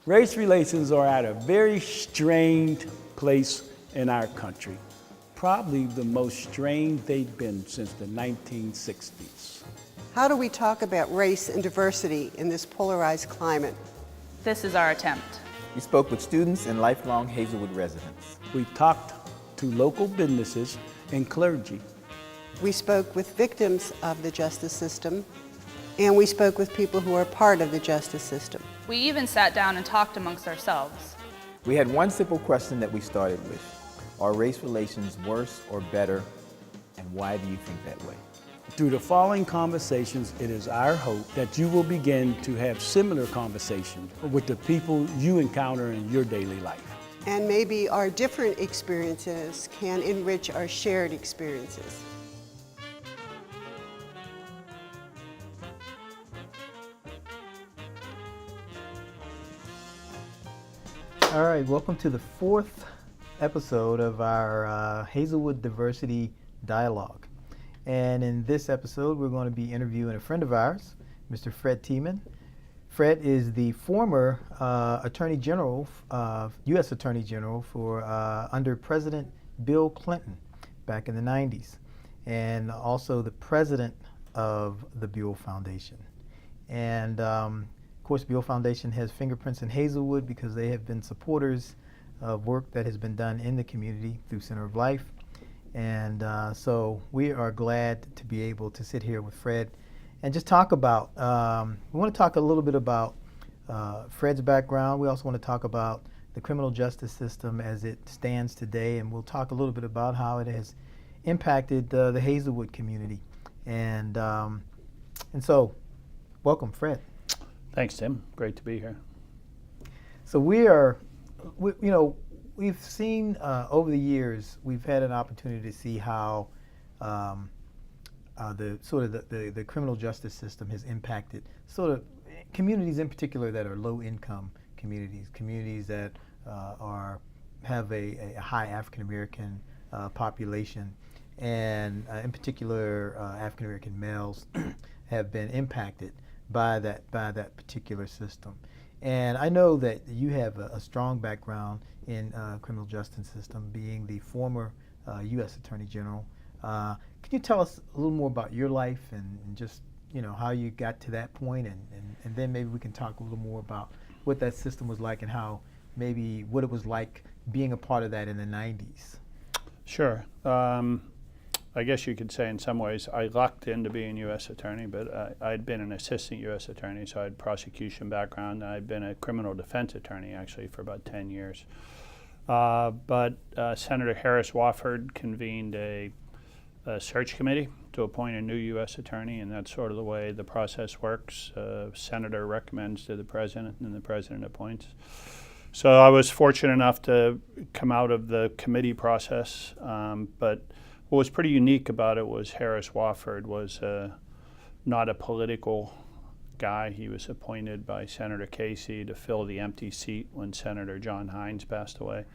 Race relations are at a very strained place in our country. Probably the most strained they've been since the 1960s. How do we talk about race and diversity in this polarized climate? This is our attempt. We spoke with students and lifelong Hazelwood residents. We talked to local businesses and clergy. We spoke with victims of the justice system, and we spoke with people who are part of the justice system. We even sat down and talked amongst ourselves. We had one simple question that we started with. Are race relations worse or better, and why do you think that way? Through the following conversations, it is our hope that you will begin to have similar conversations with the people you encounter in your daily life. And maybe our different experiences can enrich our shared experiences. All right, welcome to the fourth episode of our Hazelwood Diversity Dialogue. And in this episode, we're going to be interviewing a friend of ours, Mr. Fred Tiemann. Fred is the former Attorney General, U.S. Attorney General for under President Bill Clinton back in the 90s, and also the president of the Buell Foundation. And of course, Buell Foundation has fingerprints in Hazelwood because they have been supporters of work that has been done in the community through Center of Life. And so we are glad to be able to sit here with Fred and just talk about, we want to talk a little bit about Fred's background. We also want to talk about the criminal justice system as it stands today, and we'll talk a little bit about how it has impacted the Hazelwood community. And so, welcome, Fred. Thanks, Tim. Great to be here. So we've seen over the years, we've had an opportunity to see how the criminal justice system has impacted sort of communities in particular that are low-income communities that have a high African American population, and in particular African American males have been impacted by that particular system. And I know that you have a strong background in criminal justice system, being the former U.S. Attorney General. Can you tell us a little more about your life and just how you got to that point, and then maybe we can talk a little more about what that system was like and how maybe what it was like being a part of that in the 90s. Sure. I guess you could say in some ways I lucked into being U.S. Attorney, but I'd been an assistant U.S. Attorney, so I had prosecution background, and I'd been a criminal defense attorney actually for about 10 years. But Senator Harris Wofford convened a search committee to appoint a new U.S. Attorney, and that's sort of the way the process works. Senator recommends to the President, and the President appoints. So I was fortunate enough to come out of the committee process, but what was pretty unique about it was Harris Wofford was not a political guy. He was appointed by Senator Casey to fill the empty seat when Senator John Hines passed away.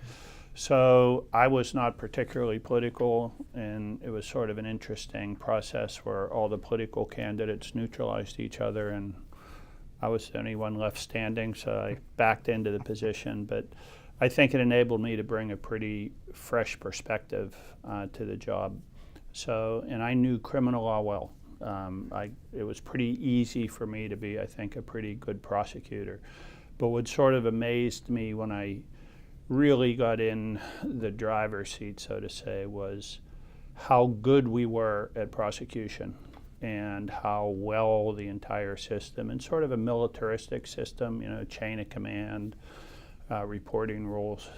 So I was not particularly political, and it was sort of an interesting process where all the political candidates neutralized each other, and I was the only one left standing, so I backed into the position. But I think it enabled me to bring a pretty fresh perspective to the job. So, and I knew criminal law well. It was pretty easy for me to be, I think, a pretty good prosecutor. But what sort of amazed me when I really got in the driver's seat, so to say, was how good we were at prosecution and how well the entire system, and sort of a militaristic system, chain of command, reporting rules.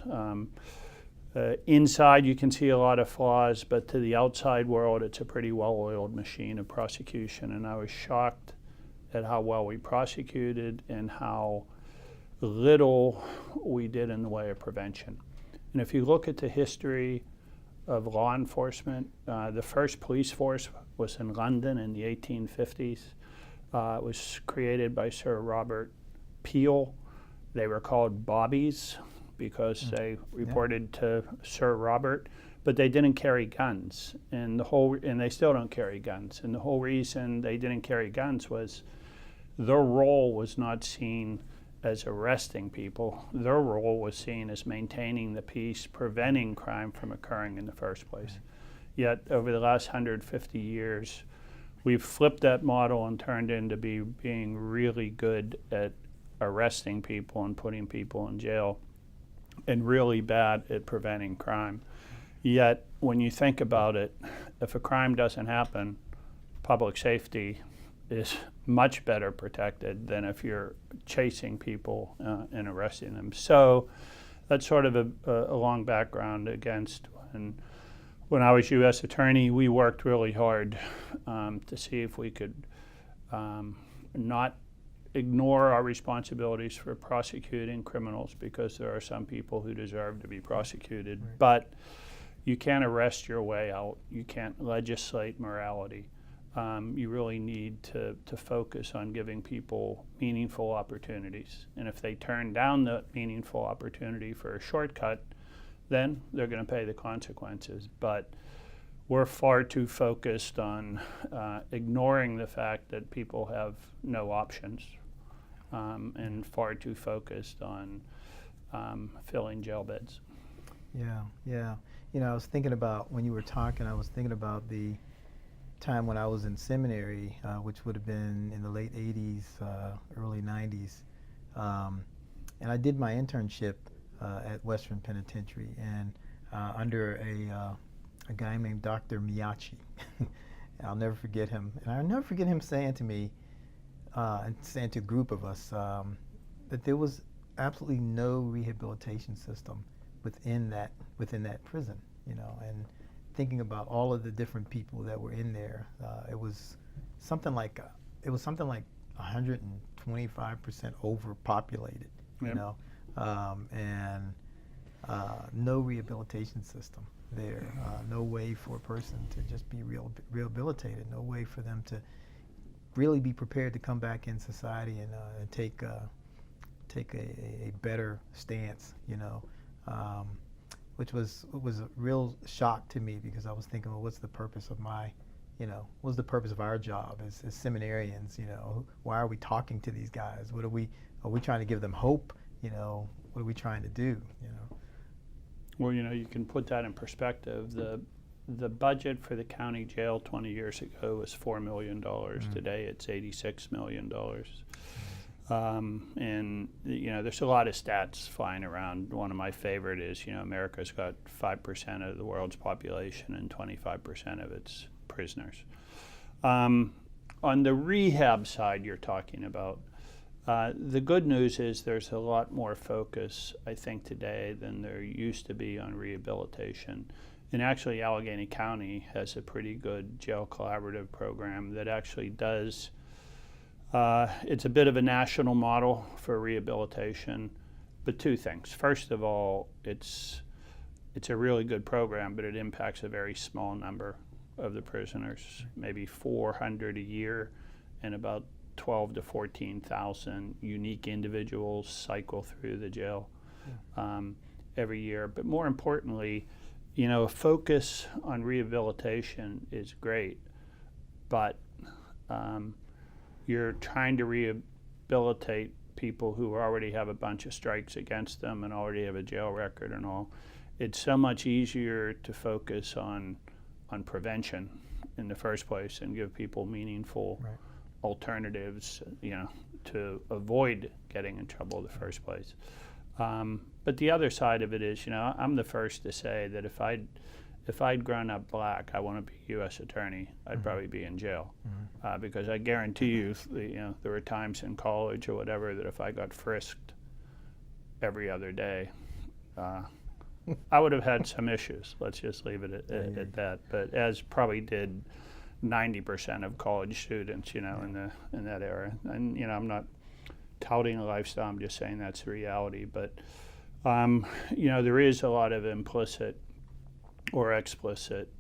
Inside you can see a lot of flaws, but to the outside world it's a pretty well-oiled machine of prosecution, and I was shocked at how well we prosecuted and how little we did in the way of prevention. And if you look at the history of law enforcement, the first police force was in London in the 1850s. It was created by Sir Robert Peel. They were called bobbies because they reported to Sir Robert, but they didn't carry guns, and they still don't carry guns. And the whole reason they didn't carry guns was their role was not seen as arresting people. Their role was seen as maintaining the peace, preventing crime from occurring in the first place. Yet over the last 150 years, we've flipped that model and turned into being really good at arresting people and putting people in jail, and really bad at preventing crime. Yet, when you think about it, if a crime doesn't happen, public safety is much better protected than if you're chasing people and arresting them. So that's sort of a long background against. And when I was U.S. Attorney, we worked really hard to see if we could not ignore our responsibilities for prosecuting criminals, because there are some people who deserve to be prosecuted. Right. But you can't arrest your way out. You can't legislate morality. You really need to focus on giving people meaningful opportunities. And if they turn down the meaningful opportunity for a shortcut, then they're going to pay the consequences. But we're far too focused on ignoring the fact that people have no options, and far too focused on filling jail beds. Yeah, yeah. You know, I was thinking about, when you were talking, I was thinking about the time when I was in seminary, which would have been in the late 80s, early 90s. And I did my internship at Western Penitentiary, and under a guy named Dr. Miyachi. I'll never forget him. And I'll never forget him saying to me, and saying to a group of us, that there was absolutely no rehabilitation system within that prison, you know. And thinking about all of the different people that were in there, it was something like 125% overpopulated, you know, and no rehabilitation system there, no way for a person to just be rehabilitated, no way for them to really be prepared to come back in society and take a better stance, you know, which was a real shock to me, because I was thinking, well, what's the purpose of what's the purpose of our job as seminarians? You know, why are we talking to these guys? Are we trying to give them hope? You know, what are we trying to do? You know. Well, you know, you can put that in perspective. The budget for the county jail 20 years ago was $4 million. Today it's $86 million. And, you know, there's a lot of stats flying around. One of my favorite is, you know, America's got 5% of the world's population and 25% of its prisoners. On the rehab side you're talking about, the good news is there's a lot more focus, I think, today than there used to be on rehabilitation. And actually, Allegheny County has a pretty good jail collaborative program that actually does, it's a bit of a national model for rehabilitation, but two things. First of all, it's a really good program, but it impacts a very small number of the prisoners, maybe 400 a year, and about 12 to 14,000 unique individuals cycle through the jail every year. But more importantly, you know, a focus on rehabilitation is great, but you're trying to rehabilitate people who already have a bunch of strikes against them and already have a jail record and all. It's so much easier to focus on prevention in the first place and give people meaningful alternatives, you know, to avoid getting in trouble in the first place. But the other side of it is, you know, I'm the first to say that if I'd grown up black, I want to be U.S. Attorney, I'd probably be in jail. Because I guarantee you, you know, there were times in college or whatever that if I got frisked every other day, I would have had some issues. Let's just leave it at that. But as probably did 90% of college students, you know, in that era. And, you know, I'm not touting a lifestyle, I'm just saying that's the reality. But, you know, there is a lot of implicit or explicit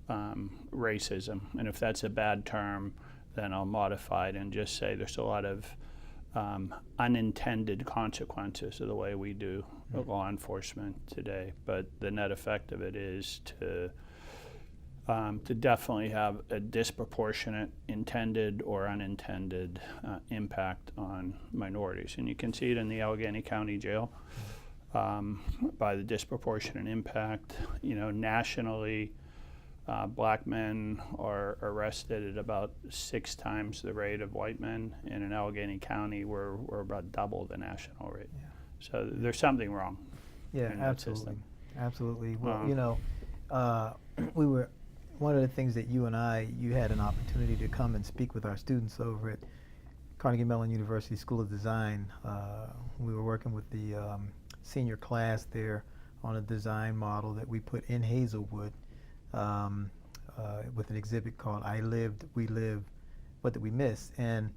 racism. And if that's a bad term, then I'll modify it and just say there's a lot of unintended consequences of the way we do law enforcement today. But the net effect of it is to to definitely have a disproportionate intended or unintended impact on minorities. And you can see it in the Allegheny County Jail by the disproportionate impact. You know, nationally, black men are arrested at about 6 times the rate of white men. And in Allegheny County, we're about double the national rate. Yeah. So there's something wrong. Yeah, in that absolutely. system. Absolutely. Well, you know, we were, one of the things that you had an opportunity to come and speak with our students over at Carnegie Mellon University School of Design. We were working with the senior class there on a design model that we put in Hazelwood with an exhibit called I Lived, We Live, What Did We Miss? And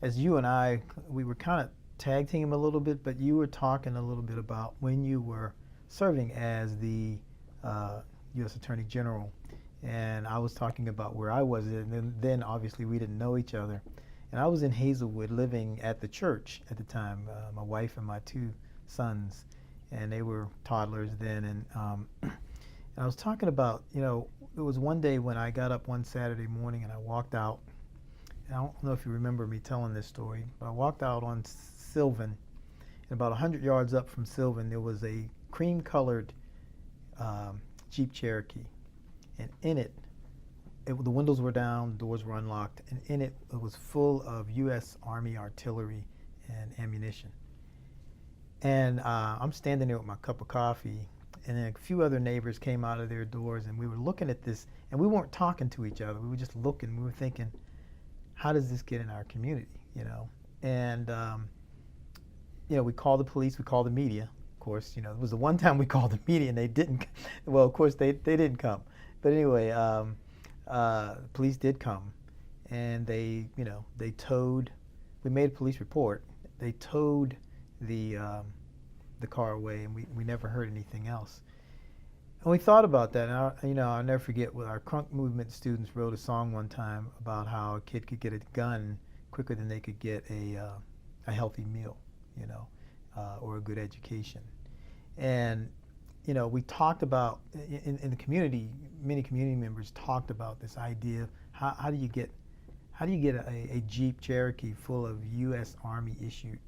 as you and we were kind of tag teaming a little bit, but you were talking a little bit about when you were serving as the U.S. Attorney General, and I was talking about where I was, and then obviously we didn't know each other. And I was in Hazelwood living at the church at the time, my wife and my 2 sons, and they were toddlers then. And I was talking about, you know, it was one day when I got up one Saturday morning and I walked out. And I don't know if you remember me telling this story, but I walked out on Sylvan, and about 100 yards up from Sylvan, there was a cream-colored Jeep Cherokee, and in it, the windows were down, doors were unlocked, and in it, it was full of U.S. Army artillery and ammunition. And I'm standing there with my cup of coffee, and then a few other neighbors came out of their doors, and we were looking at this, and we weren't talking to each other. We were just looking. We were thinking, how does this get in our community, you know? And, you know, we called the police, we called the media, of course. You know, it was the one time we called the media, and they didn't, well, of course, they didn't come. But anyway, the police did come, and they, you know, they towed, we made a police report. They towed the car away, and we never heard anything else. And we thought about that, and you know, I'll never forget, with our crunk movement students wrote a song one time about how a kid could get a gun quicker than they could get a healthy meal, you know, or a good education. And you know, we talked about in the community, many community members talked about this idea of how do you get a Jeep Cherokee full of U.S. Army issued,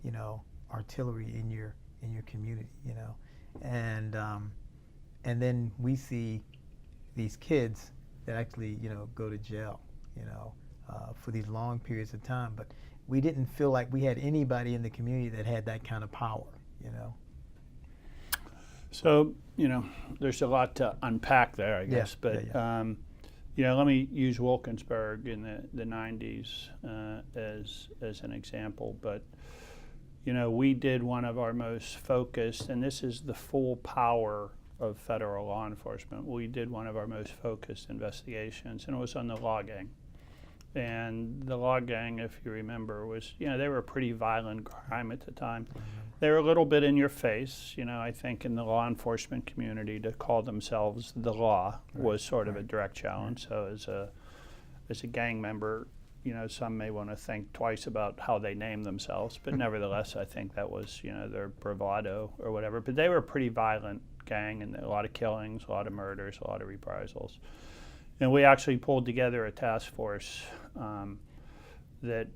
you know, artillery in your community, you know, and then we see these kids that actually, you know, go to jail, you know, for these long periods of time. But we didn't feel like we had anybody in the community that had that kind of power, you know. So, you know, there's a lot to unpack there, I guess. But, you know, let me use Wilkinsburg in the 90s as an example. But, you know, we did one of our most focused, and this is the full power of federal law enforcement. We did one of our most focused investigations, and it was on the law gang. And the law gang, if you remember, was, you know, they were a pretty violent crime at the time. They were a little bit in your face, you know. I think in the law enforcement community to call themselves the law was sort of a direct challenge. So as a gang member, you know, some may want to think twice about how they name themselves, but nevertheless, I think that was, you know, their bravado or whatever. But they were a pretty violent gang, and a lot of killings, a lot of murders, a lot of reprisals. And we actually pulled together a task force that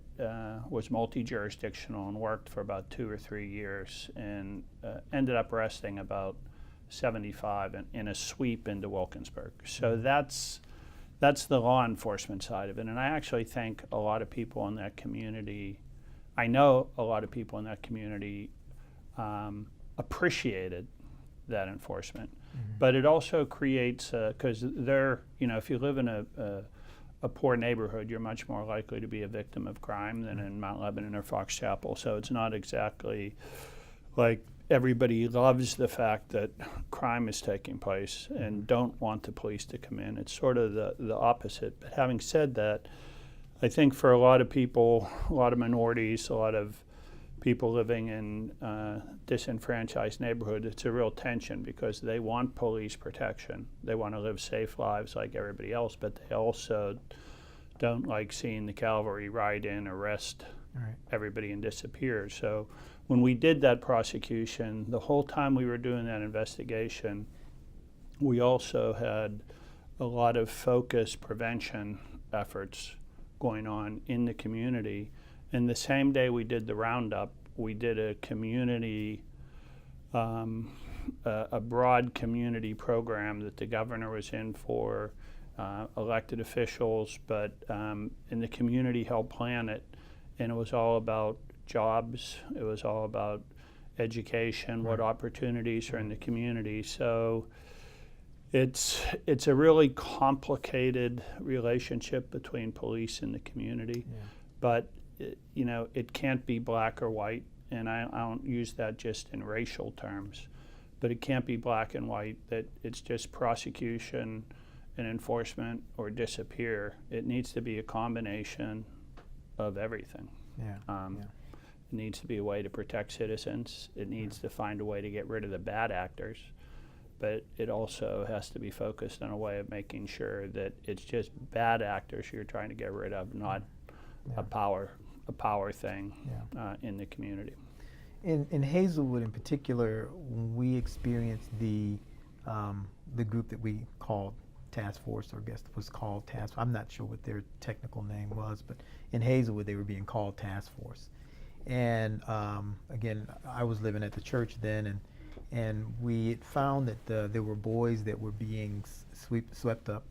was multi-jurisdictional and worked for about 2 or 3 years, and ended up arresting about 75 in a sweep into Wilkinsburg. So that's the law enforcement side of it. And I actually think a lot of people in that community, I know a lot of people in that community appreciated that enforcement. But it also creates, because they're, you know, if you live in a poor neighborhood, you're much more likely to be a victim of crime than in Mount Lebanon or Fox Chapel. So it's not exactly like everybody loves the fact that crime is taking place and don't want the police to come in. It's sort of the opposite. But having said that, I think for a lot of people, a lot of minorities, a lot of people living in disenfranchised neighborhoods, it's a real tension because they want police protection. They want to live safe lives like everybody else, but they also don't like seeing the cavalry ride in, arrest everybody, and disappear. So when we did that prosecution, the whole time we were doing that investigation, we also had a lot of focused prevention efforts going on in the community. And the same day we did the roundup, we did a community, a broad community program that the governor was in for elected officials, but and the community helped plan it. And it was all about jobs. It was all about education, what opportunities are in the community. So it's a really complicated relationship between police and the community, but it can't be black or white, and I don't use that just in racial terms, but it can't be black and white, that it's just prosecution and enforcement or disappear. It needs to be a combination of everything. It needs to be a way to protect citizens. It needs to find a way to get rid of the bad actors, but it also has to be focused on a way of making sure that it's just bad actors you're trying to get rid of, not a power thing in the community. In Hazelwood in particular, we experienced the group that we called Task Force, or I guess it was called Task. I'm not sure what their technical name was, but in Hazelwood they were being called Task Force. And again, I was living at the church then, and we had found that there were boys that were being swept up,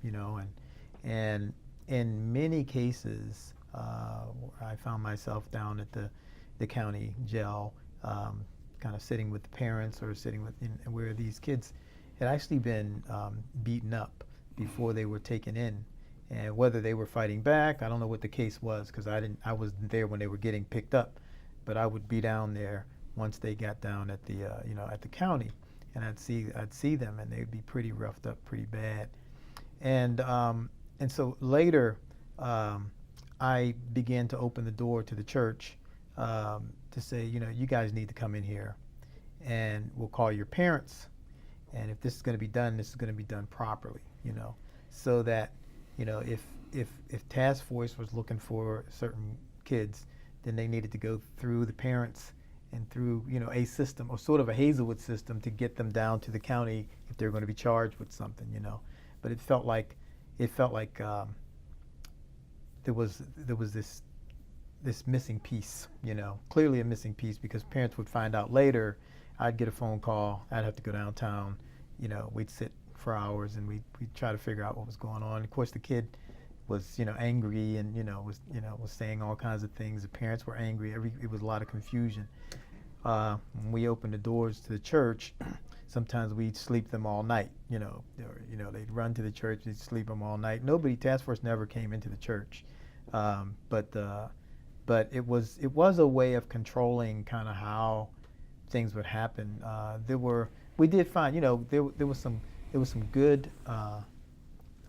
and in many cases, I found myself down at the county jail, kind of sitting with the parents or sitting with, where these kids had actually been beaten up before they were taken in. And whether they were fighting back, I don't know what the case was, because I wasn't there when they were getting picked up. But I would be down there once they got down at the at the county, and I'd see them, and they'd be pretty roughed up, pretty bad. And so later, I began to open the door to the church to say, you guys need to come in here, and we'll call your parents, and if this is going to be done, this is going to be done properly, so that if task force was looking for certain kids, then they needed to go through the parents and through a system, or sort of a Hazelwood system, to get them down to the county if they're going to be charged with something, But it felt like there was this missing piece, clearly a missing piece, because parents would find out later. I'd get a phone call. I'd have to go downtown. We'd sit for hours and we'd try to figure out what was going on. Of course, the kid was angry and was saying all kinds of things. The parents were angry. It was a lot of confusion. When we opened the doors to the church, sometimes we'd sleep them all night. They'd run to the church, they'd sleep them all night. Task force never came into the church, but it was a way of controlling kind of how things would happen. We did find there was some good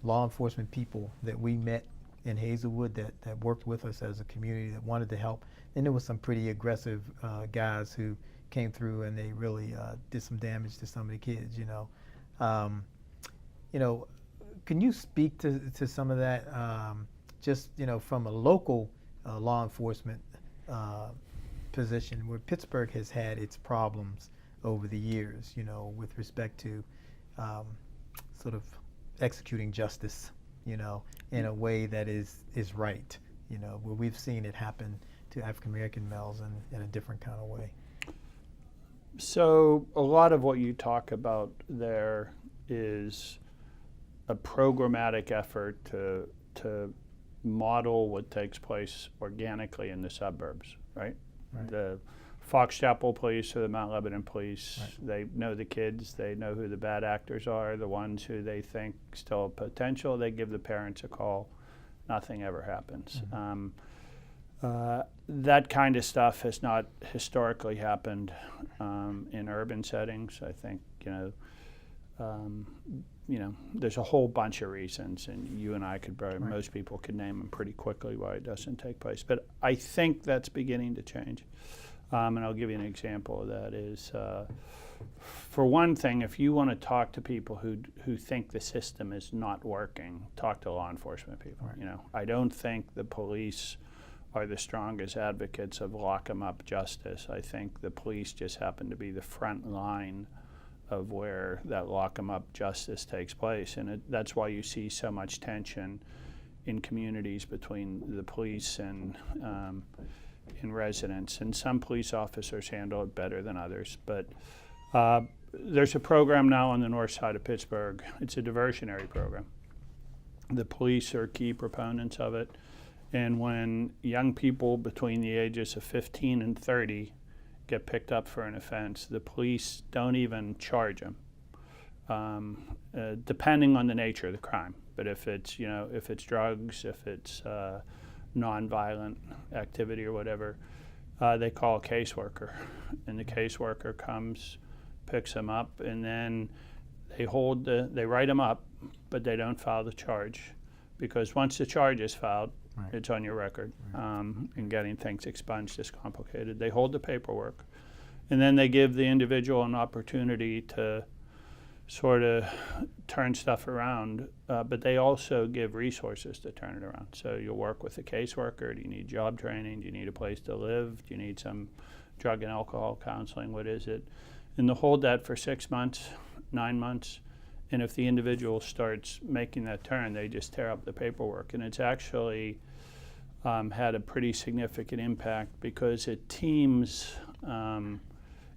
law enforcement people that we met in Hazelwood that worked with us as a community, that wanted to help. And there was some pretty aggressive guys who came through, and they really did some damage to some of the kids. Can you speak to some of that, just from a local law enforcement position, where Pittsburgh has had its problems over the years, with respect to sort of executing justice, in a way that is right, where we've seen it happen to African American males in a different kind of way. So a lot of what you talk about there is a programmatic effort to model what takes place organically in the suburbs, right? The Fox Chapel Police or the Mount Lebanon Police, they know the kids, they know who the bad actors are, the ones who they think still have potential, they give the parents a call, nothing ever happens. That kind of stuff has not historically happened in urban settings. I think, there's a whole bunch of reasons, and you and I could probably, most people could name them pretty quickly why it doesn't take place. But I think that's beginning to change. And I'll give you an example of that is, for one thing, if you want to talk to people who think the system is not working, talk to law enforcement people. I don't think the police are the strongest advocates of lock 'em up justice. I think the police just happen to be the front line of where that lock 'em up justice takes place. And that's why you see so much tension in communities between the police and residents. And some police officers handle it better than others. But there's a program now on the north side of Pittsburgh. It's a diversionary program. The police are key proponents of it. And when young people between the ages of 15 and 30 get picked up for an offense, the police don't even charge them, depending on the nature of the crime. But if it's, if it's drugs, if it's nonviolent activity or whatever, they call a caseworker, and the caseworker comes, picks them up, and then they write them up, but they don't file the charge, because once the charge is filed, it's on your record, and getting things expunged is complicated. They hold the paperwork, and then they give the individual an opportunity to sort of turn stuff around, but they also give resources to turn it around. So you'll work with a caseworker. Do you need job training? Do you need a place to live? Do you need some drug and alcohol counseling? What is it? And they'll hold that for 6 months, 9 months, and if the individual starts making that turn, they just tear up the paperwork. And it's actually had a pretty significant impact because it teams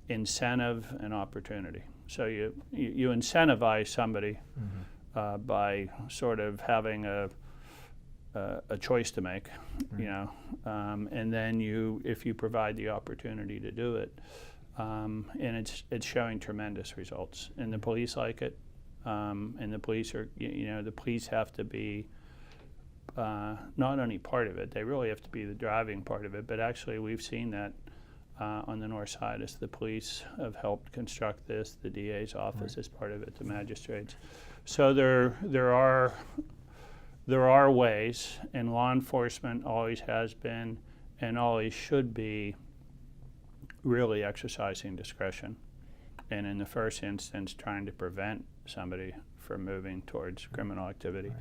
incentive and opportunity. So you incentivize somebody by sort of having a choice to make, and then if you provide the opportunity to do it, and it's showing tremendous results. And the police like it, and the police are, the police have to be not only part of it, they really have to be the driving part of it, but actually we've seen that on the north side as the police have helped construct this, the DA's office is part of it, the magistrates. So there are ways, and law enforcement always has been and always should be really exercising discretion, and in the first instance trying to prevent somebody from moving towards criminal activity.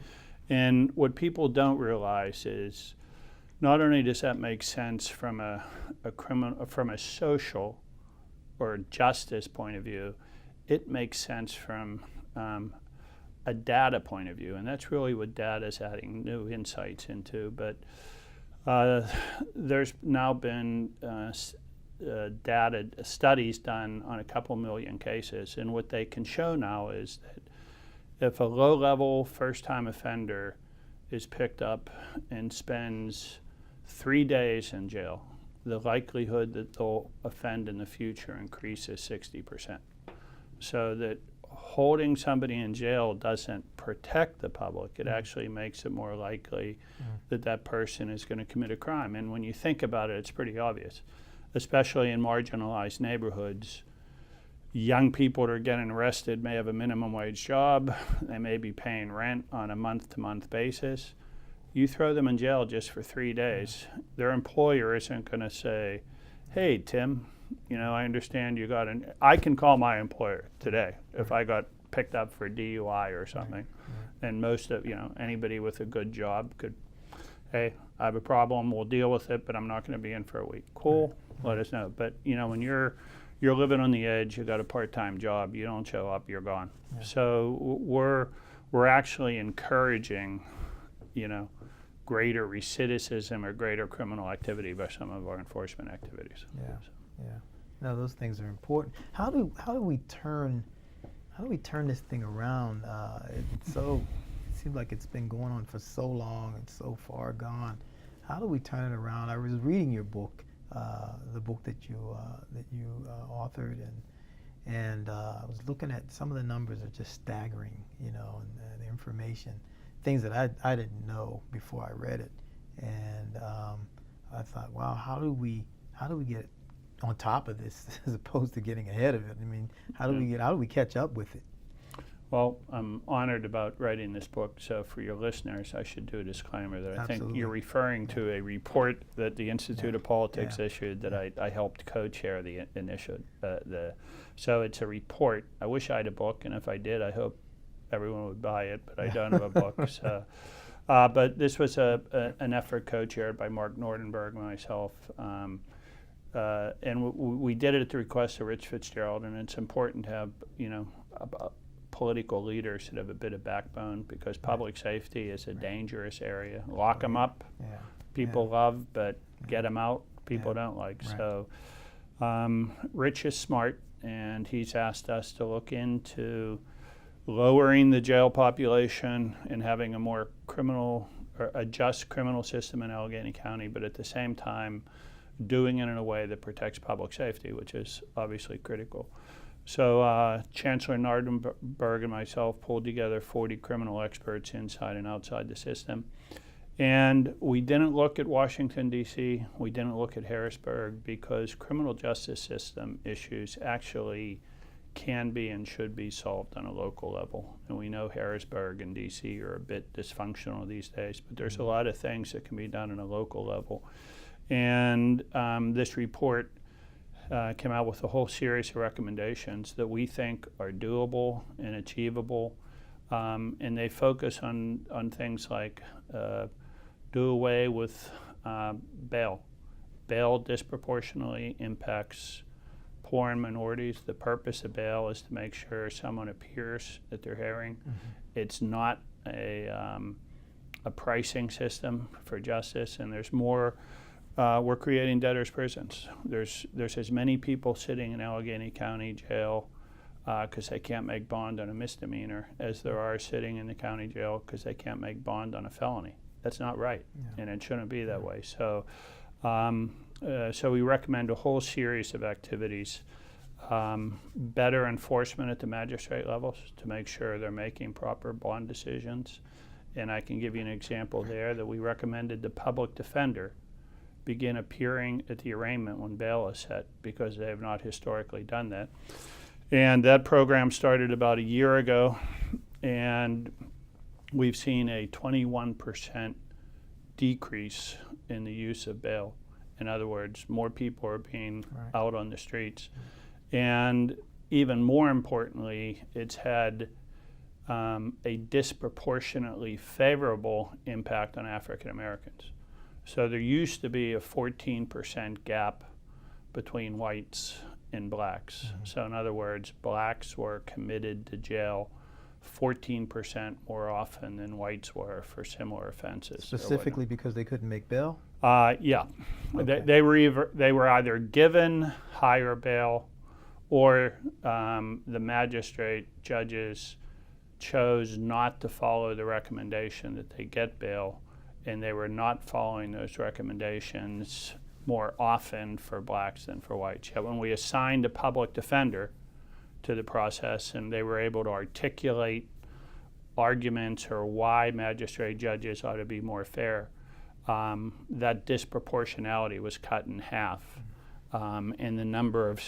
And what people don't realize is not only does that make sense from a social or justice point of view, it makes sense from a data point of view, and that's really what data is adding new insights into. But there's now been studies done on a couple million cases, and what they can show now is that if a low-level first-time offender is picked up and spends 3 days in jail, the likelihood that they'll offend in the future increases 60%. So that holding somebody in jail doesn't protect the public. It actually makes it more likely that that person is going to commit a crime. And when you think about it, it's pretty obvious, especially in marginalized neighborhoods. Young people that are getting arrested may have a minimum wage job. They may be paying rent on a month-to-month basis. You throw them in jail just for 3 days, their employer isn't going to say, hey, Tim, I understand you got I can call my employer today if I got picked up for DUI or something. And most of, anybody with a good job could, hey, I have a problem, we'll deal with it, but I'm not going to be in for a week. Cool, let us know. But, when you're living on the edge, you got a part-time job, you don't show up, you're gone. So we're actually encouraging, greater recidivism or greater criminal activity by some of our enforcement activities. No, those things are important. How do we turn this thing around? It seems like it's been going on for so long and so far gone. How do we turn it around? I was reading your book, the book that you authored, and I was looking at some of the numbers are just staggering, and the information, things that I didn't know before I read it, and I thought, wow, how do we get on top of this as opposed to getting ahead of it? I mean, how do we catch up with it? Well, I'm honored about writing this book, so for your listeners, I should do a disclaimer that I think you're referring to a report that the Institute of Politics issued that I helped co-chair the initiative. So it's a report. I wish I had a book, and if I did, I hope everyone would buy it, but I don't have a book. So, but this was an effort co-chaired by Mark Nordenberg and myself, we did it at the request of Rich Fitzgerald, and it's important to have, political leaders that have a bit of backbone, because public safety is a dangerous area. Lock them up, Yeah. people love, but get them out, people don't like. Right. So Rich is smart, and he's asked us to look into lowering the jail population and having a more a just criminal system in Allegheny County, but at the same time doing it in a way that protects public safety, which is obviously critical. So Chancellor Nardenberg and myself pulled together 40 criminal experts inside and outside the system. And we didn't look at Washington, D.C., we didn't look at Harrisburg, because criminal justice system issues actually can be and should be solved on a local level. And we know Harrisburg and D.C. are a bit dysfunctional these days, but there's a lot of things that can be done on a local level. And this report came out with a whole series of recommendations that we think are doable and achievable. And they focus on things like do away with bail. Bail disproportionately impacts poor and minorities. The purpose of bail is to make sure someone appears at their hearing. It's not a pricing system for justice, and there's more. We're creating debtors' prisons. There's as many people sitting in Allegheny County Jail because they can't make bond on a misdemeanor as there are sitting in the county jail because they can't make bond on a felony. That's not right, and it shouldn't be that way. So, so we recommend a whole series of activities. Better enforcement at the magistrate levels to make sure they're making proper bond decisions. And I can give you an example there that we recommended the public defender begin appearing at the arraignment when bail is set, because they have not historically done that. And that program started about a year ago, and we've seen a 21% decrease in the use of bail. In other words, more people are being out on the streets. And even more importantly, it's had a disproportionately favorable impact on African Americans. So there used to be a 14% gap between whites and blacks. So in other words, blacks were committed to jail 14% more often than whites were for similar offenses. Specifically because they couldn't make bail? Yeah. Okay. They were either given higher bail, or the magistrate judges chose not to follow the recommendation that they get bail, and they were not following those recommendations more often for blacks than for whites. Yet when we assigned a public defender to the process and they were able to articulate arguments or why magistrate judges ought to be more fair, that disproportionality was cut in half. And the number of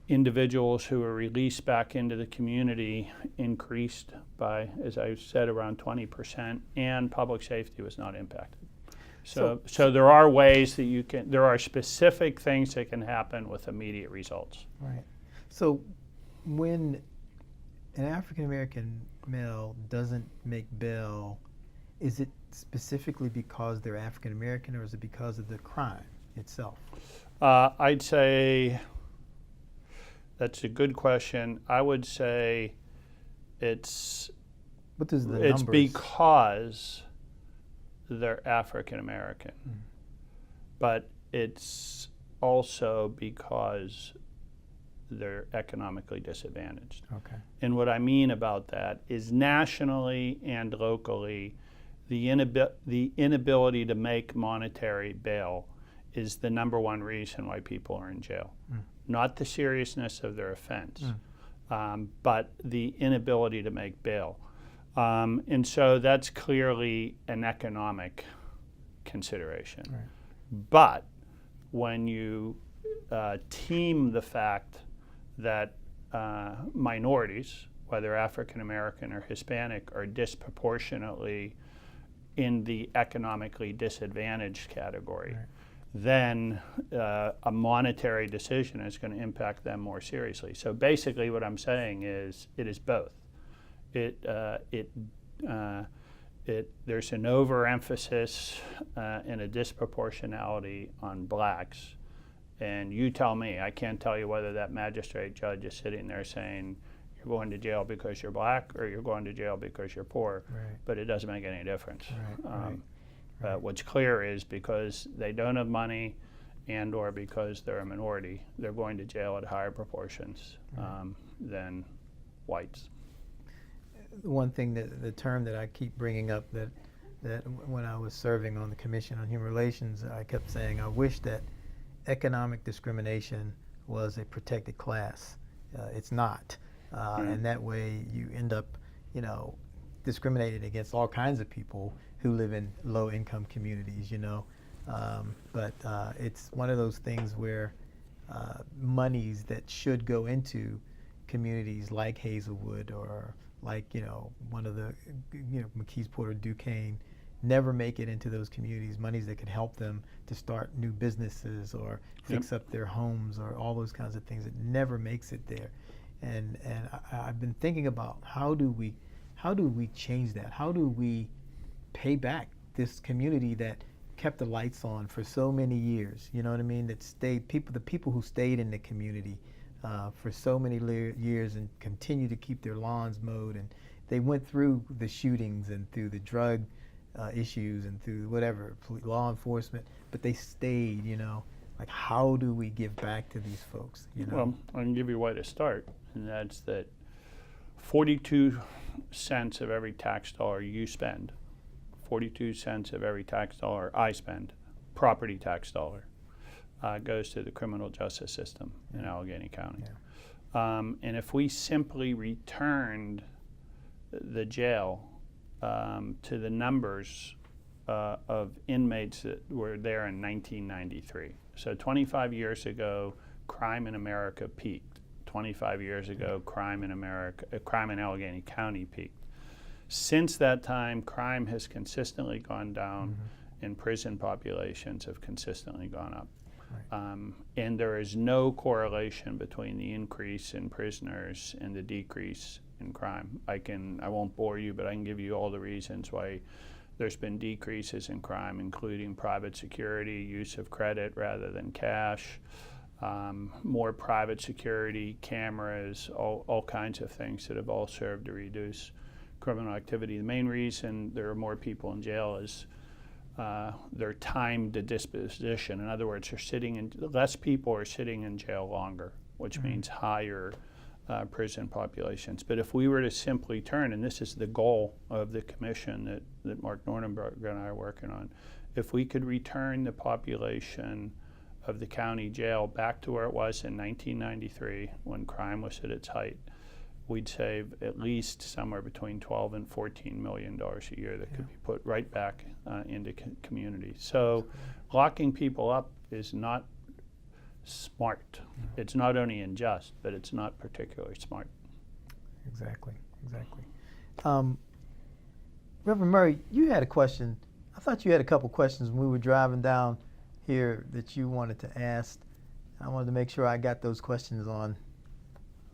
individuals who were released back into the community increased by, as I said, around 20%, and public safety was not impacted. So there are ways that there are specific things that can happen with immediate results. Right. So when an African American male doesn't make bail, is it specifically because they're African American, or is it because of the crime itself? I'd say that's a good question. I would say it's because they're African American, but it's also because they're economically disadvantaged. Okay. And what I mean about that is nationally and locally, the inability to make monetary bail is the number one reason why people are in jail. Not the seriousness of their offense, but the inability to make bail. And so that's clearly an economic consideration. Right. But when you team the fact that minorities, whether African American or Hispanic, are disproportionately in the economically disadvantaged category, then a monetary decision is going to impact them more seriously. So basically what I'm saying is it is both. It there's an overemphasis and a disproportionality on blacks. And you tell me, I can't tell you whether that magistrate judge is sitting there saying you're going to jail because you're black or you're going to jail because you're poor, Right. but it doesn't make any difference. Right, right. What's clear is because they don't have money and or because they're a minority, they're going to jail at higher proportions than whites. One thing the term that I keep bringing up that when I was serving on the Commission on Human Relations, I kept saying I wish that economic discrimination was a protected class. It's not, and that way you end up, discriminated against all kinds of people who live in low-income communities. But it's one of those things where monies that should go into communities like Hazelwood or like one of the McKees, Porter, Duquesne never make it into those communities. Monies that could help them to start new businesses or fix up their homes or all those kinds of things. It never makes it there. And I've been thinking about how do we change that? How do we pay back this community that kept the lights on for so many years? You know what I mean? That stayed the people who stayed in the community for so many years and continue to keep their lawns mowed, and they went through the shootings and through the drug issues and through whatever law enforcement, but they stayed. Like how do we give back to these folks? Well, I can give you a way to start, and that's that 42 cents of every tax dollar you spend, 42 cents of every tax dollar I spend, property tax dollar, goes to the criminal justice system in Allegheny County. And if we simply returned the jail to the numbers of inmates that were there in 1993. So 25 years ago, crime in America peaked. 25 years ago, crime in Allegheny County peaked. Since that time, crime has consistently gone down, and prison populations have consistently gone up. And there is no correlation between the increase in prisoners and the decrease in crime. I won't bore you, but I can give you all the reasons why there's been decreases in crime, including private security, use of credit rather than cash, more private security, cameras, all kinds of things that have all served to reduce criminal activity. The main reason there are more people in jail is their time to disposition. In other words, less people are sitting in jail longer, which means higher prison populations. But if we were to simply turn, and this is the goal of the commission that Mark Nordenberg and I are working on, if we could return the population of the county jail back to where it was in 1993 when crime was at its height, we'd save at least somewhere between $12 and $14 million a year that could be put right back into communities. So locking people up is not smart. It's not only unjust, but it's not particularly smart. Exactly. Reverend Murray, you had a question. I thought you had a couple questions when we were driving down here that you wanted to ask. I wanted to make sure I got those questions on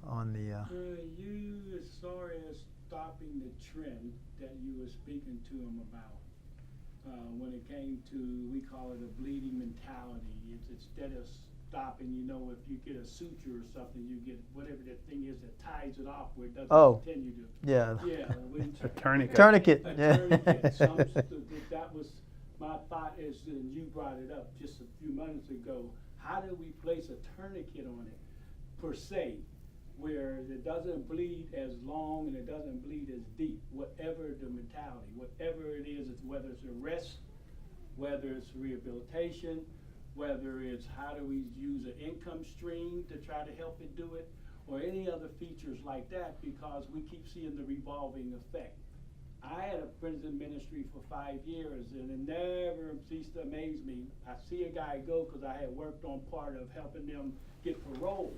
the. You, as far as stopping the trend that you were speaking to him about, when it came to, we call it a bleeding mentality. It's instead of stopping, if you get a suture or something, you get whatever that thing is that ties it off where it doesn't continue to. Yeah. A tourniquet. Tourniquet. A Yeah. tourniquet. That was my thought is, and you brought it up just a few minutes ago, how do we place a tourniquet on it, per se, where it doesn't bleed as long and it doesn't bleed as deep, whatever the mentality, whatever it is, whether it's arrest, whether it's rehabilitation, whether it's how do we use an income stream to try to help it do it, or any other features like that, because we keep seeing the revolving effect. I had a prison ministry for 5 years, and it never ceased to amaze me. I see a guy go, because I had worked on part of helping them get parole.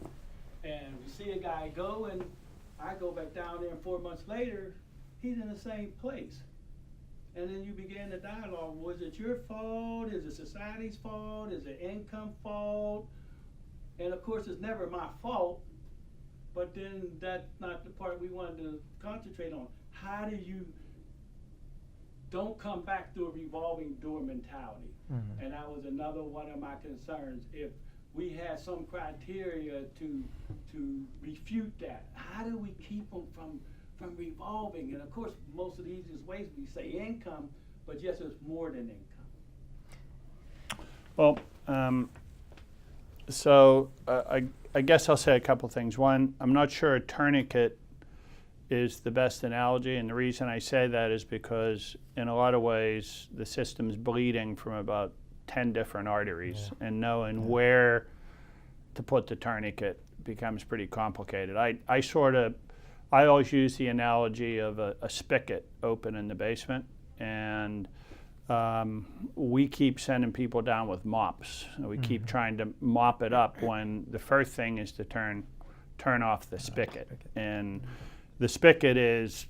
And we see a guy go, and I go back down there, and 4 months later, he's in the same place. And then you begin the dialogue. Was it your fault? Is it society's fault? Is it income fault? And of course, it's never my fault. But then that's not the part we wanted to concentrate on. How do you don't come back to a revolving door mentality. And that was another one of my concerns. If we had some criteria to refute that, how do we keep them from revolving? And of course, most of the easiest ways we say income, but yes, it's more than income. Well, so I guess I'll say a couple things. One, I'm not sure a tourniquet is the best analogy, and the reason I say that is because in a lot of ways the system's bleeding from about 10 different arteries, and knowing where to put the tourniquet becomes pretty complicated. I always use the analogy of a spigot open in the basement, and we keep sending people down with mops. We keep trying to mop it up when the first thing is to turn off the spigot. And the spigot is,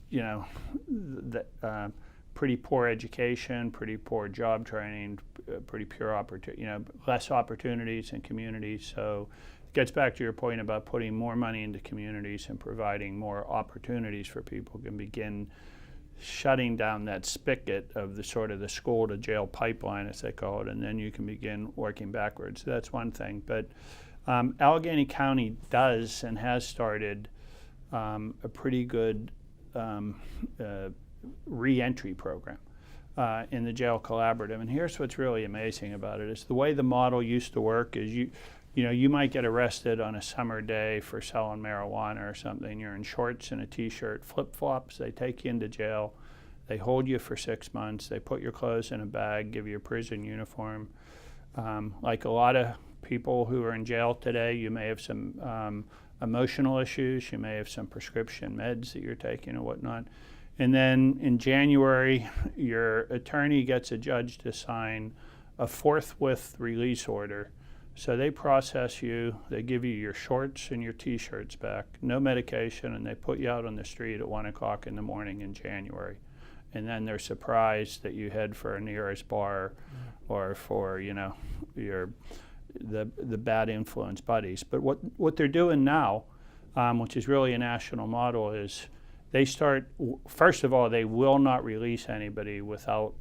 pretty poor education, pretty poor job training, pretty poor less opportunities in communities. So it gets back to your point about putting more money into communities and providing more opportunities for people who can begin shutting down that spigot of the sort of the school to jail pipeline, as they call it, and then you can begin working backwards. So that's one thing. But Allegheny County does and has started a pretty good re-entry program in the jail collaborative. And here's what's really amazing about it is the way the model used to work is you might get arrested on a summer day for selling marijuana or something. You're in shorts and a t-shirt, flip-flops. They take you into jail. They hold you for 6 months. They put your clothes in a bag, give you a prison uniform. Like a lot of people who are in jail today, you may have some emotional issues. You may have some prescription meds that you're taking or whatnot. And then in January, your attorney gets a judge to sign a forthwith release order. So they process you, they give you your shorts and your t-shirts back, no medication, and they put you out on the street at 1 o'clock in the morning in January. And then they're surprised that you head for a nearest bar or for, the bad influence buddies. But what they're doing now, which is really a national model, is they start, first of all, they will not release anybody without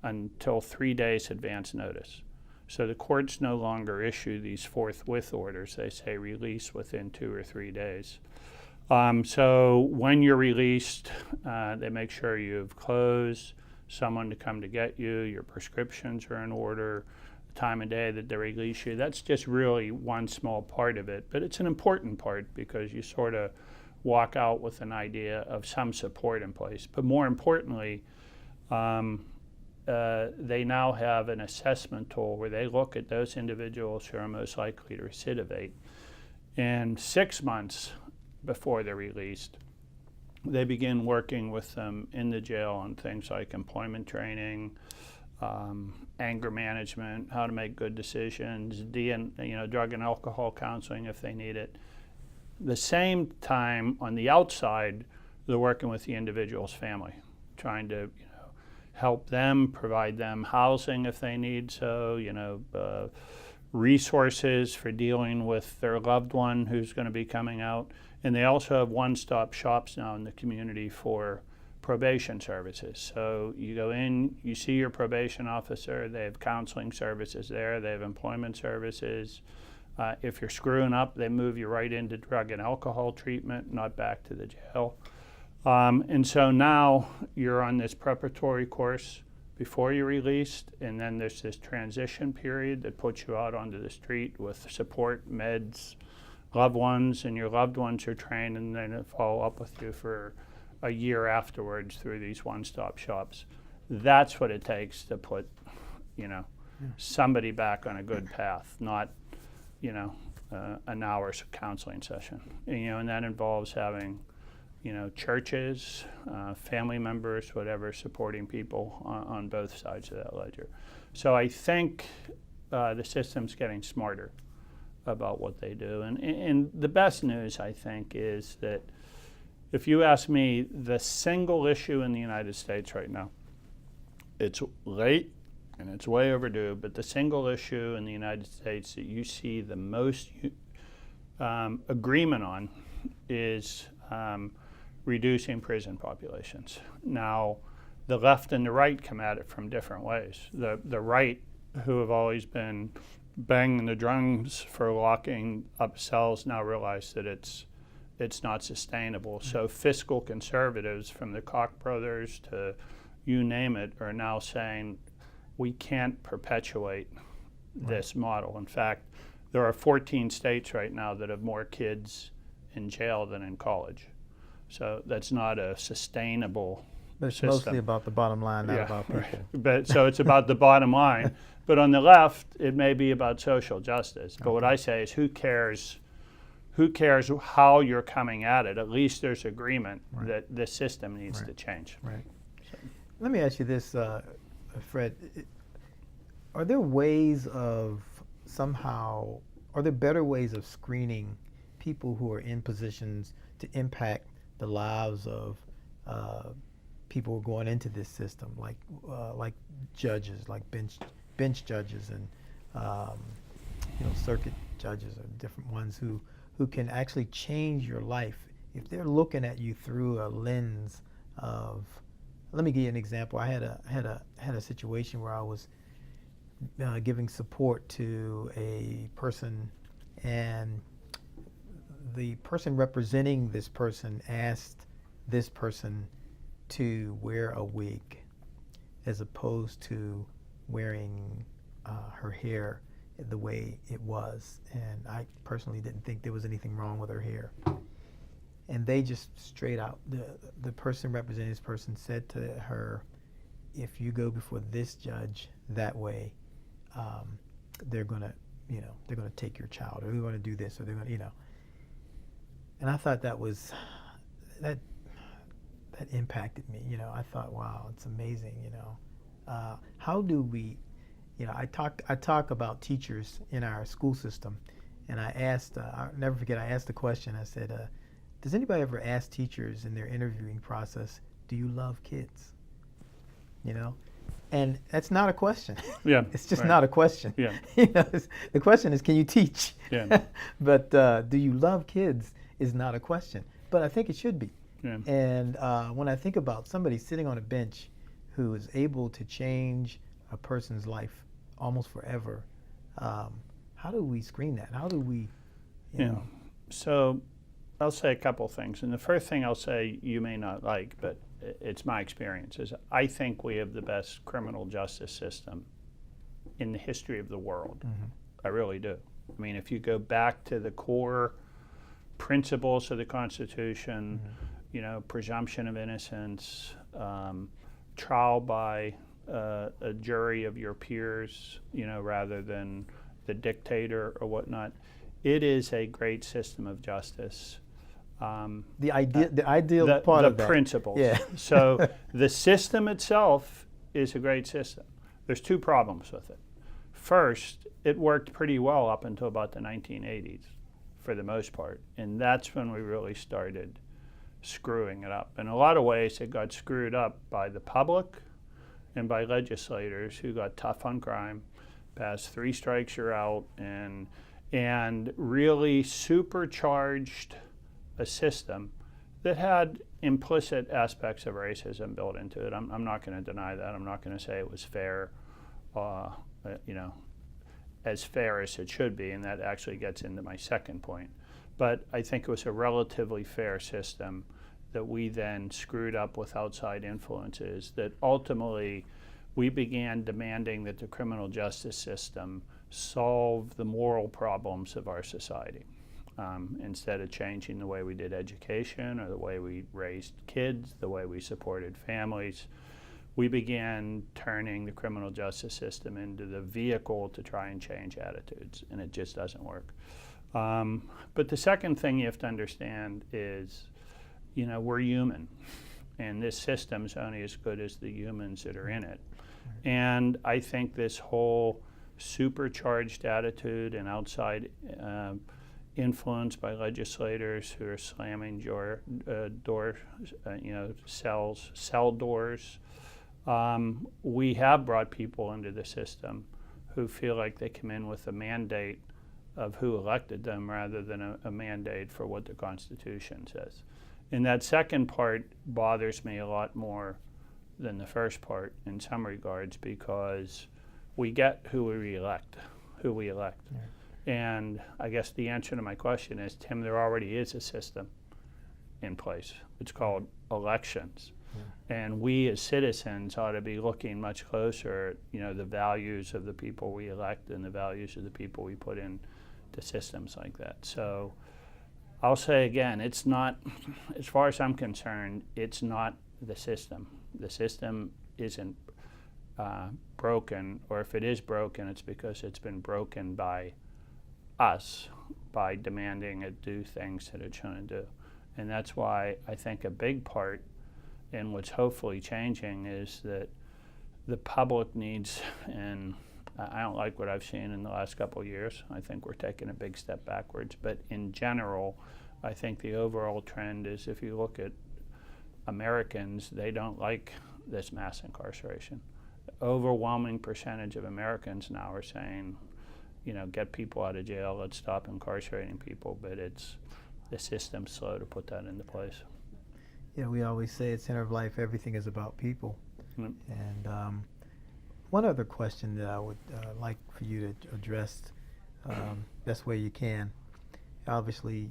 until 3 days advance notice. So the courts no longer issue these forthwith orders. They say release within 2 or 3 days. So when you're released, they make sure you have clothes, someone to come to get you, your prescriptions are in order, the time of day that they release you. That's just really one small part of it. But it's an important part because you sort of walk out with an idea of some support in place. But more importantly, they now have an assessment tool where they look at those individuals who are most likely to recidivate. And 6 months before they're released, they begin working with them in the jail on things like employment training, anger management, how to make good decisions, drug and alcohol counseling if they need it. The same time, on the outside, they're working with the individual's family, trying to help them, provide them housing if they need so, resources for dealing with their loved one who's going to be coming out. And they also have one-stop shops now in the community for probation services. So you go in, you see your probation officer, they have counseling services there, they have employment services. If you're screwing up, they move you right into drug and alcohol treatment, not back to the jail. And so now you're on this preparatory course before you're released, and then there's this transition period that puts you out onto the street with support, meds, loved ones, and your loved ones are trained, and then they follow up with you for a year afterwards through these one-stop shops. That's what it takes to put, somebody back on a good path, not, an hour's counseling session. And that involves having, churches, family members, whatever, supporting people on both sides of that ledger. So I think the system's getting smarter about what they do. And the best news, I think, is that if you ask me, the single issue in the United States right now, it's late and it's way overdue, but the single issue in the United States that you see the most agreement on is reducing prison populations. Now, the left and the right come at it from different ways. The right, who have always been banging the drums for locking up cells, now realize that it's not sustainable. So fiscal conservatives, from the Koch brothers to you name it, are now saying we can't perpetuate this model. In fact, there are 14 states right now that have more kids in jail than in college. So that's not a sustainable But it's system. mostly about the bottom line, not about people. Right. But so it's about the bottom line. But on the left, it may be about social justice. But what I say is, who cares how you're coming at it? At least there's agreement that this system needs to change. Right. Let me ask you this, Fred. Are there ways of are there better ways of screening people who are in positions to impact the lives of people who are going into this system, like judges, like bench judges, and circuit judges, or different ones who can actually change your life if they're looking at you through a lens of. Let me give you an example. I had a situation where I was giving support to a person, and the person representing this person asked this person to wear a wig as opposed to wearing her hair the way it was. And I personally didn't think there was anything wrong with her hair. And they just straight out, the person representing this person said to her, if you go before this judge that way, they're gonna take your child, or they're gonna do this, or they're gonna, And I thought that impacted me. I thought, wow, it's amazing. How do we, I talk about teachers in our school system, and I asked, I'll never forget, I asked the question. I said, does anybody ever ask teachers in their interviewing process, do you love kids? And that's not a question. Yeah, it's just not a question. Yeah. The question is, can you teach? Yeah. But do you love kids is not a question. But I think it should be. Yeah. And when I think about somebody sitting on a bench who is able to change a person's life almost forever, how do we screen that? How do we, you know? So I'll say a couple things. And the first thing I'll say you may not like, but it's my experience, is I think we have the best criminal justice system in the history of the world. Mm-hmm. I really do. I mean, if you go back to the core principles of the Constitution, presumption of innocence, trial by a jury of your peers, rather than the dictator or whatnot, it is a great system of justice. The ideal part of that. The principles. Yeah. So the system itself is a great system. There's two problems with it. First, it worked pretty well up until about the 1980s, for the most part. And that's when we really started screwing it up. In a lot of ways, it got screwed up by the public and by legislators who got tough on crime, passed 3 strikes you're out, and really supercharged a system that had implicit aspects of racism built into it. I'm not going to deny that. I'm not going to say it was fair, as fair as it should be, and that actually gets into my second point. But I think it was a relatively fair system that we then screwed up with outside influences, that ultimately we began demanding that the criminal justice system solve the moral problems of our society. Instead of changing the way we did education, or the way we raised kids, the way we supported families, we began turning the criminal justice system into the vehicle to try and change attitudes, and it just doesn't work. But the second thing you have to understand is, we're human, and this system's only as good as the humans that are in it. And I think this whole supercharged attitude and outside influence by legislators who are slamming cell doors. We have brought people into the system who feel like they come in with a mandate of who elected them rather than a mandate for what the Constitution says. And that second part bothers me a lot more than the first part in some regards, because we get who we elect. Yeah. And I guess the answer to my question is, Tim, there already is a system in place. It's called elections. And we as citizens ought to be looking much closer at, the values of the people we elect and the values of the people we put in to systems like that. So I'll say again, it's not, as far as I'm concerned, it's not the system. The system isn't broken, or if it is broken, it's because it's been broken by us, by demanding it do things that it shouldn't do. And that's why I think a big part in what's hopefully changing is that the public needs, and I don't like what I've seen in the last couple of years. I think we're taking a big step backwards. But in general, I think the overall trend is, if you look at Americans, they don't like this mass incarceration. The overwhelming percentage of Americans now are saying, get people out of jail, let's stop incarcerating people, but the system's slow to put that into place. Yeah, we always say at Center of Life, everything is about people. Yep. And one other question that I would like for you to address, best way you can. Obviously,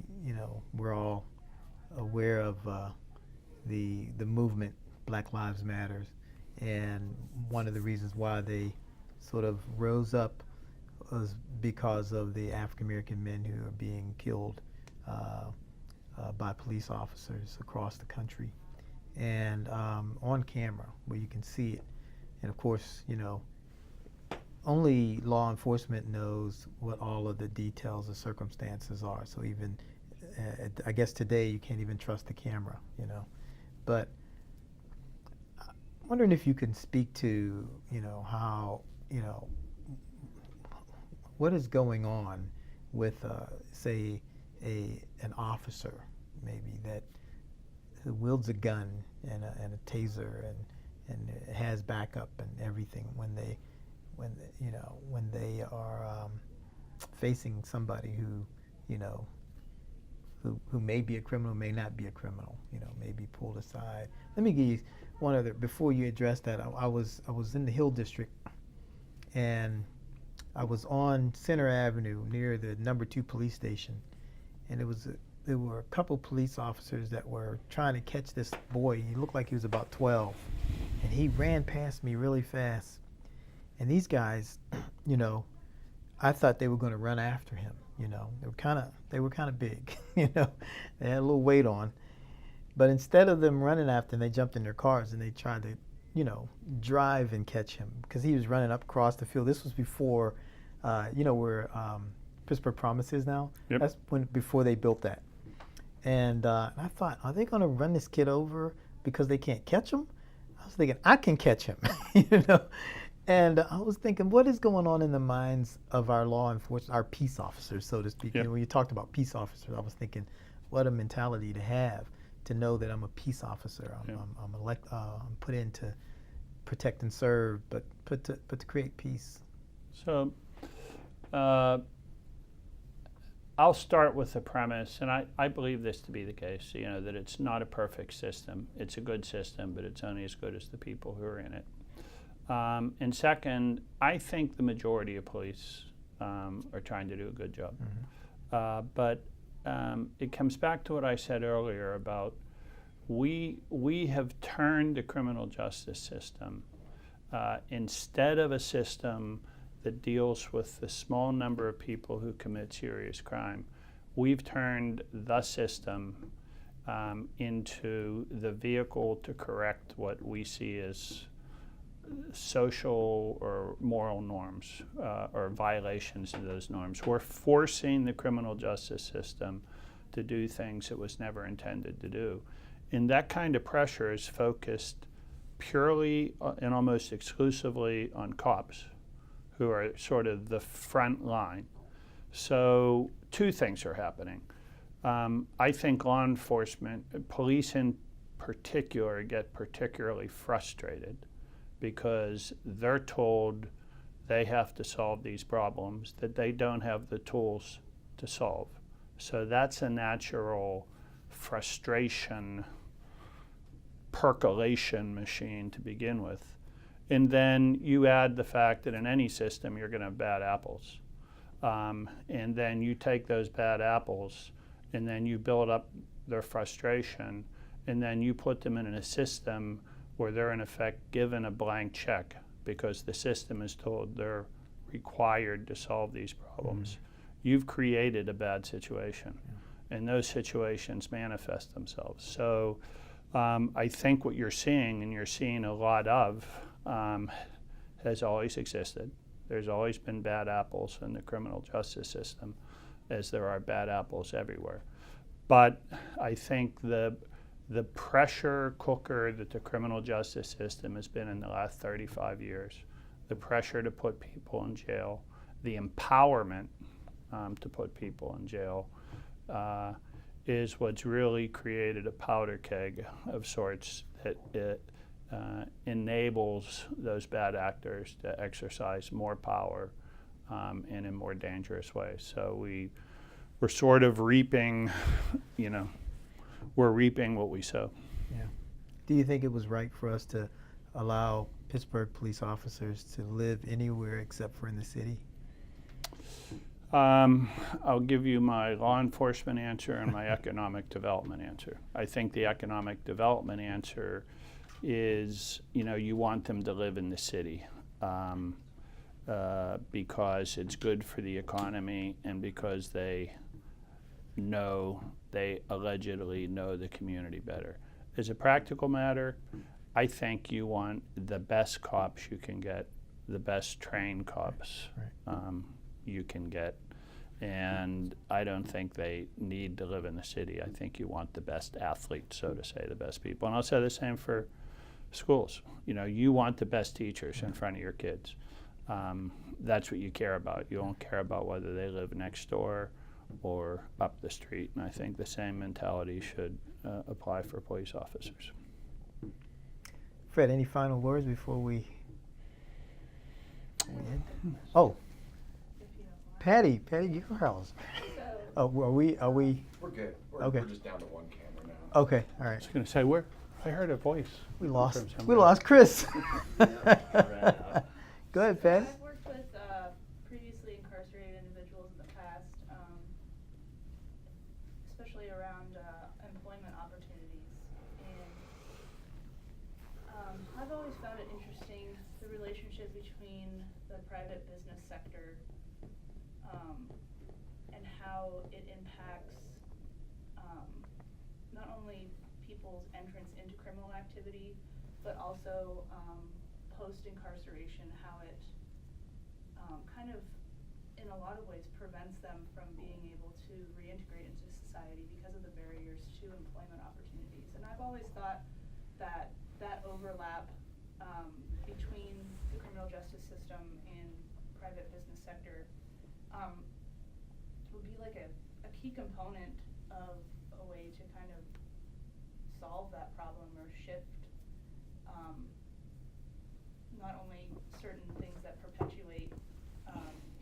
we're all aware of the movement, Black Lives Matters, and one of the reasons why they sort of rose up was because of the African American men who are being killed by police officers across the country, and on camera where you can see it. And of course, only law enforcement knows what all of the details and circumstances are. So even, I guess today you can't even trust the camera, But I'm wondering if you can speak to, how, what is going on with, say, an officer maybe that who wields a gun and a taser and has backup and everything when they are facing somebody who may be a criminal, may not be a criminal, may be pulled aside. Let me give you one other, before you address that. I was in the Hill District, and I was on Center Avenue near the number 2 police station, and there were a couple police officers that were trying to catch this boy. He looked like he was about 12, and he ran past me really fast. And these guys, I thought they were going to run after him. They were kind of big. They had a little weight on. But instead of them running after him, they jumped in their cars and they tried to, drive and catch him, because he was running up across the field. This was before, where Pittsburgh Promise is now. Yep. That's before they built that. And I thought, are they going to run this kid over because they can't catch him? I was thinking, I can catch him, And I was thinking, what is going on in the minds of our law enforcement, our peace officers, so to speak? Yep. When you talked about peace officers, I was thinking, what a mentality to have, to know that I'm a peace officer. I'm put in to protect and serve, but to create peace. So I'll start with the premise, and I believe this to be the case, that it's not a perfect system. It's a good system, but it's only as good as the people who are in it. And second, I think the majority of police are trying to do a good job. Mm-hmm. But it comes back to what I said earlier about we have turned the criminal justice system, instead of a system that deals with the small number of people who commit serious crime, we've turned the system into the vehicle to correct what we see as social or moral norms or violations of those norms. We're forcing the criminal justice system to do things it was never intended to do. And that kind of pressure is focused purely and almost exclusively on cops, who are sort of the front line. So 2 things are happening. I think law enforcement, police in particular, get particularly frustrated because they're told they have to solve these problems that they don't have the tools to solve. So that's a natural frustration percolation machine to begin with. And then you add the fact that in any system you're going to have bad apples. And then you take those bad apples and then you build up their frustration, and then you put them in a system where they're in effect given a blank check because the system is told they're required to solve these problems. You've created a bad situation, and those situations manifest themselves. So I think what you're seeing, and you're seeing a lot of, has always existed. There's always been bad apples in the criminal justice system, as there are bad apples everywhere. But I think the pressure cooker that the criminal justice system has been in the last 35 years, the pressure to put people in jail, the empowerment to put people in jail, is what's really created a powder keg of sorts that enables those bad actors to exercise more power and in more dangerous ways. So we're sort of reaping, we're reaping what we sow. Yeah. Do you think it was right for us to allow Pittsburgh police officers to live anywhere except for in the city? I'll give you my law enforcement answer and my economic development answer. I think the economic development answer is, you want them to live in the city because it's good for the economy and because they allegedly know the community better. As a practical matter, I think you want the best cops you can get, the best trained cops you can get. And I don't think they need to live in the city. I think you want the best athletes, so to say, the best people. And I'll say the same for schools. You want the best teachers in front of your kids. That's what you care about. You don't care about whether they live next door or up the street. And I think the same mentality should apply for police officers. Fred, any final words before we end? Oh, Patty, Girls. Oh, are we? We're good. Okay. We're just down to one camera now. Okay, all I right. was going to say, I heard a voice. We lost from somebody. Chris. Go ahead, Patty. I've worked with previously incarcerated individuals in the past, especially around employment opportunities. And I've always found it interesting, the relationship between the private business sector and how it impacts not only people's entrance into criminal activity, but also post-incarceration, how it kind of, in a lot of ways, prevents them from being able to reintegrate into society because of the barriers to employment opportunities. And I've always thought that that overlap between the criminal justice system and private business sector would be like a key component of a way to kind of solve that problem or shift not only certain things that perpetuate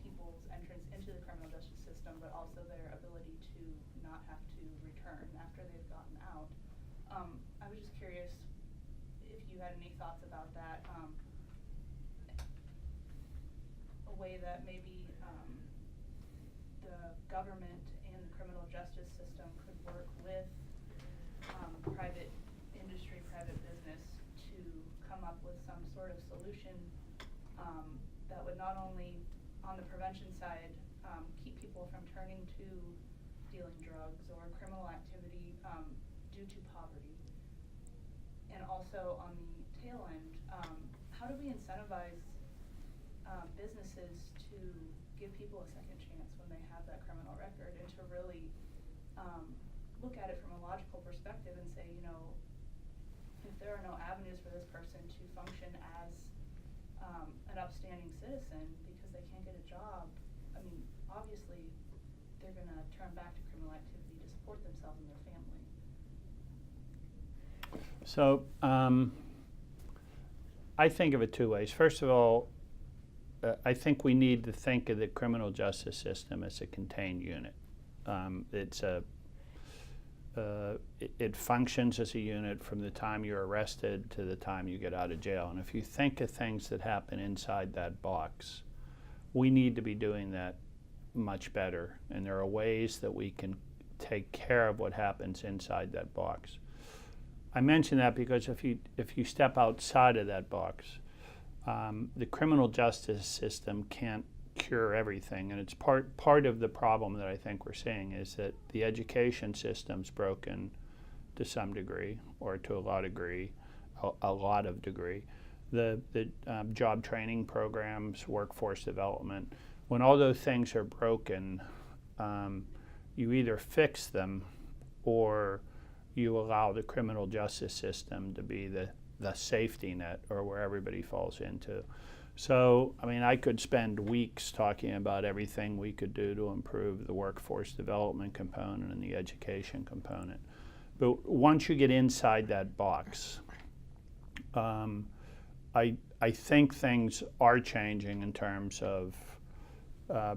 people's entrance into the criminal justice system, but also their ability to not have to return after they've gotten out. I was just curious if you had any thoughts about that, a way that maybe the government and the criminal justice system could work with private industry, private business to come up with some sort of solution that would not only, on the prevention side, keep people from turning to dealing drugs or criminal activity due to poverty, and also on the tail end, how do we incentivize businesses to give people a second chance when they have that criminal record, and to really look at it from a logical perspective and say, if there are no avenues for this person to function as an upstanding citizen because they can't get a job, I mean, obviously they're going to turn back to criminal activity to support themselves and their family. So I think of it two ways. First of all, I think we need to think of the criminal justice system as a contained unit. It's it functions as a unit from the time you're arrested to the time you get out of jail. And if you think of things that happen inside that box, we need to be doing that much better. And there are ways that we can take care of what happens inside that box. I mention that because if you step outside of that box, the criminal justice system can't cure everything, and it's part of the problem that I think we're seeing is that the education system's broken to some degree, or to a lot of degree. The job training programs, workforce development, when all those things are broken, you either fix them or you allow the criminal justice system to be the safety net, or where everybody falls into. So, I mean, I could spend weeks talking about everything we could do to improve the workforce development component and the education component. But once you get inside that box, I think things are changing in terms of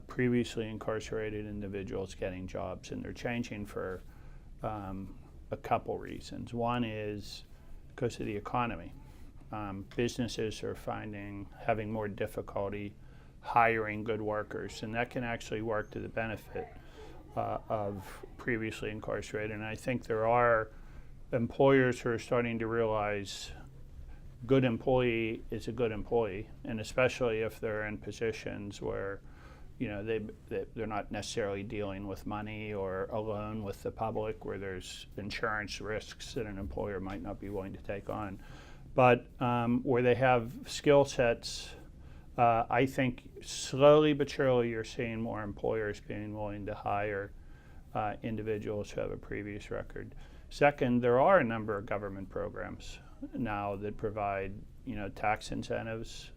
previously incarcerated individuals getting jobs, and they're changing for a couple reasons. One is because of the economy. Businesses are having more difficulty hiring good workers, and that can actually work to the benefit of previously incarcerated. And I think there are employers who are starting to realize good employee is a good employee, and especially if they're in positions where they're not necessarily dealing with money or alone with the public, where there's insurance risks that an employer might not be willing to take on. But where they have skill sets, I think slowly but surely you're seeing more employers being willing to hire individuals who have a previous record. Second, there are a number of government programs now that provide tax incentives,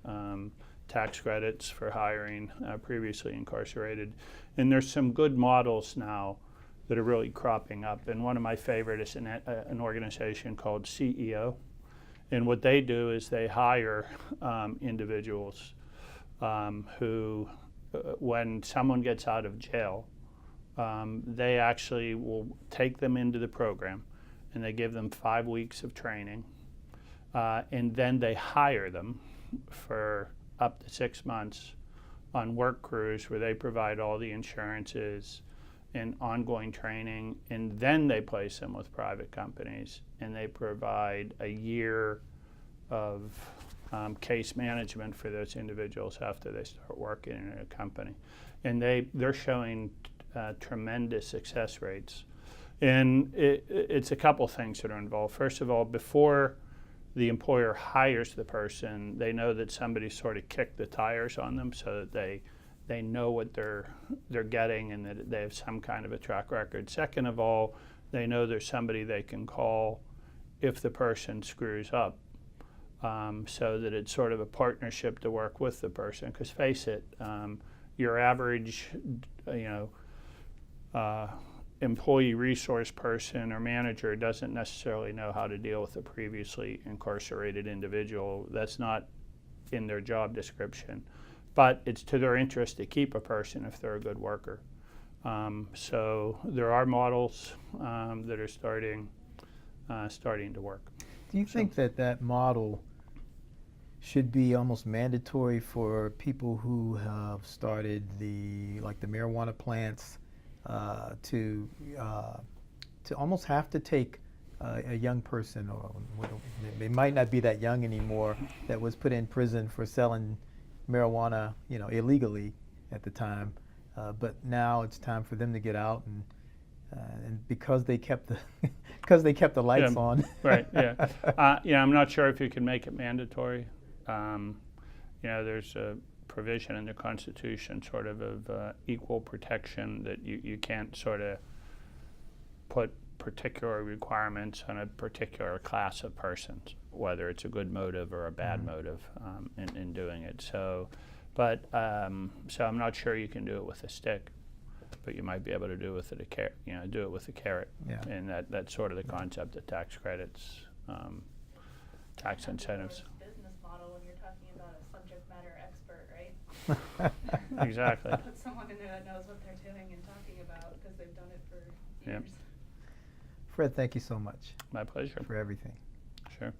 tax credits for hiring previously incarcerated. And there's some good models now that are really cropping up. And one of my favorite is an organization called CEO. And what they do is they hire individuals who, when someone gets out of jail, they actually will take them into the program, and they give them 5 weeks of training, and then they hire them for up to 6 months on work crews where they provide all the insurances and ongoing training, and then they place them with private companies, and they provide a year of case management for those individuals after they start working in a company. And they're showing tremendous success rates. And it's a couple things that are involved. First of all, before the employer hires the person, they know that somebody sort of kicked the tires on them, so that they know what they're getting, and that they have some kind of a track record. Second of all, they know there's somebody they can call if the person screws up, so that it's sort of a partnership to work with the person. Because face it, your average, employee resource person or manager doesn't necessarily know how to deal with a previously incarcerated individual. That's not in their job description. But it's to their interest to keep a person if they're a good worker. So there are models that are starting to work. Do you think that model should be almost mandatory for people who have started the marijuana plants, to almost have to take a young person, or they might not be that young anymore, that was put in prison for selling marijuana, illegally at the time, but now it's time for them to get out, and because they kept the lights on. Right. Yeah. I'm not sure if you can make it mandatory. There's a provision in the Constitution sort of equal protection, that you can't sort of put particular requirements on a particular class of persons, whether it's a good motive or a bad motive in doing it. So I'm not sure you can do it with a stick, but you might be able to do it with a carrot. Do it with a carrot. Yeah. And that's sort of the concept of tax credits, tax incentives. Business model when you're talking about a subject matter expert, right? Exactly. Put someone in there that knows what they're doing and talking about, because they've done it for years. Fred, thank you so much My pleasure. for everything. Sure.